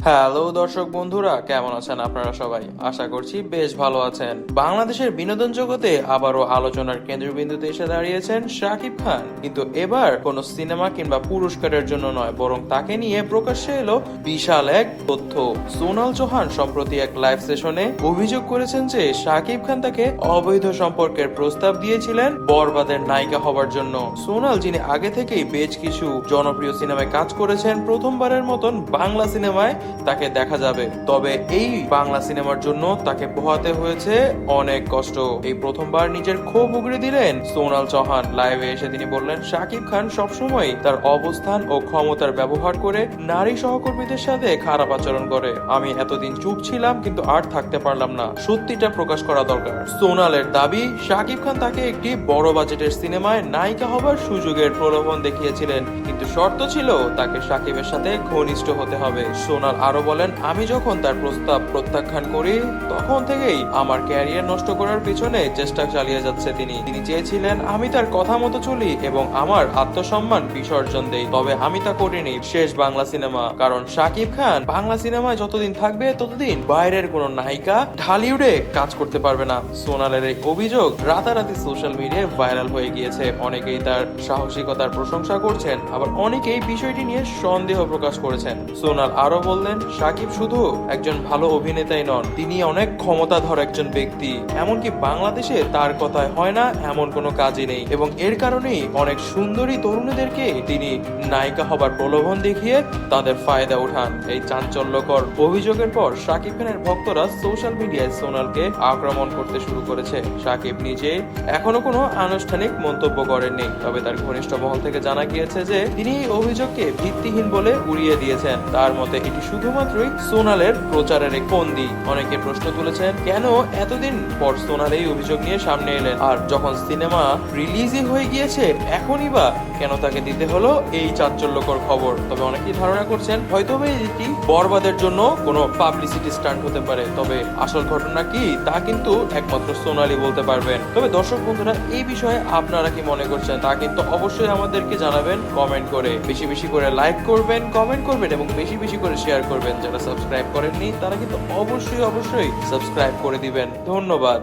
Hello দর্শক বন্ধুরা, কেমন আছেন আপনারা সবাই? আশা করছি বেশ ভালো আছেন। বাংলাদেশের বিনোদন জগতে আবারও আলোচনার কেন্দ্রবিন্দুতে এসে দাঁড়িয়েছেন শাকিব খান। কিন্তু এবার কোনো সিনেমা কিংবা পুরস্কারের জন্য নয়, বরং তাকে নিয়ে প্রকাশ্যে এলো বিশাল এক তথ্য। সোনাল চৌহান সম্প্রতি এক লাইভ সেশনে অভিযোগ করেছেন যে শাকিব খান তাকে অবৈধ সম্পর্কের প্রস্তাব দিয়েছিলেন বরবাদের নায়িকা হবার জন্য। সোনাল, যিনি আগে থেকেই বেশ কিছু জনপ্রিয় সিনেমায় কাজ করেছেন, প্রথমবারের মতন বাংলা সিনেমায় তাকে দেখা যাবে। তবে এই বাংলা সিনেমার জন্য তাকে পোহাতে হয়েছে অনেক কষ্ট। এই প্রথমবার নিজের ক্ষোভ উগড়ে দিলেন সোনাল চৌহান। লাইভে এসে তিনি বললেন, শাকিব খান সবসময় তার অবস্থান ও ক্ষমতার ব্যবহার করে নারী সহকর্মীদের সাথে খারাপ আচরণ করে। আমি এতদিন চুপ ছিলাম, কিন্তু আর থাকতে পারলাম না, সত্যিটা প্রকাশ করা দরকার। সোনালের দাবি, শাকিব খান তাকে একটি বড় বাজেটের সিনেমায় নায়িকা হবার সুযোগের প্রলোভন দেখিয়েছিলেন, কিন্তু শর্ত ছিল তাকে শাকিবের সাথে ঘনিষ্ঠ হতে হবে। সোনাল আরো বলেন, আমি যখন তার প্রস্তাব প্রত্যাখ্যান করি তখন থেকেই আমার ক্যারিয়ার নষ্ট করার পিছনে চেষ্টা চালিয়ে যাচ্ছে তিনি। চেয়েছিলেন আমি তার কথা মতো চলি এবং আমার আত্মসম্মান বিসর্জন দেই, তবে আমি তা করিনি। শেষ বাংলা সিনেমা, কারণ শাকিব খান বাংলা সিনেমায় যতদিন থাকবে ততদিন বাইরের কোন নায়িকা ঢালিউডে কাজ করতে পারবে না। সোনালের এই অভিযোগ রাতারাতি সোশ্যাল মিডিয়ায় ভাইরাল হয়ে গিয়েছে। অনেকেই তার সাহসিকতার প্রশংসা করছেন, আবার অনেকেই বিষয়টি নিয়ে সন্দেহ প্রকাশ করেছেন। সোনাল আরো বললেন, শাকিব শুধু একজন ভালো অভিনেতাই নন, তিনি অনেক ক্ষমতাধর একজন ব্যক্তি। এমনকি বাংলাদেশে তার কথায় হয় না এমন কোনো কাজই নেই, এবং এর কারণেই অনেক সুন্দরী তরুণীদেরকে তিনি নায়িকা হবার প্রলোভন দেখিয়ে তাদের ফায়দা উঠান। এই চাঞ্চল্যকর অভিযোগের পর শাকিব খানের ভক্তরা সোশ্যাল মিডিয়ায় সোনালকে আক্রমণ করতে শুরু করেছে। শাকিব নিজে এখনো কোনো আনুষ্ঠানিক মন্তব্য করেননি, তবে তার ঘনিষ্ঠ মহল থেকে জানা গিয়েছে যে তিনি এই অভিযোগকে ভিত্তিহীন বলে উড়িয়ে দিয়েছেন। তার মতে এটি শুধুমাত্রই সোনালের প্রচারের এক ফন্দি। অনেকে প্রশ্ন তুলেছেন, কেন এতদিন পর সোনাল এই অভিযোগ নিয়ে সামনে এলেন, আর যখন সিনেমা রিলিজই হয়ে গিয়েছে এখনই বা কেন তাকে দিতে হলো এই চাঞ্চল্যকর খবর। তবে অনেকেই ধারণা করছেন হয়তো এটি বরবাদের জন্য কোনো পাবলিসিটি স্টান্ট হতে পারে। তবে আসল ঘটনা কি তা কিন্তু একমাত্র সোনালি বলতে পারবেন। তবে দর্শক বন্ধুরা, এই বিষয়ে আপনারা কি মনে করছেন তা কিন্তু অবশ্যই আমাদেরকে জানাবেন কমেন্ট করে। বেশি বেশি করে লাইক করবেন, কমেন্ট করবেন এবং বেশি বেশি করে শেয়ার করবেন। যারা সাবস্ক্রাইব করেননি তারা কিন্তু অবশ্যই সাবস্ক্রাইব করে দিবেন। ধন্যবাদ।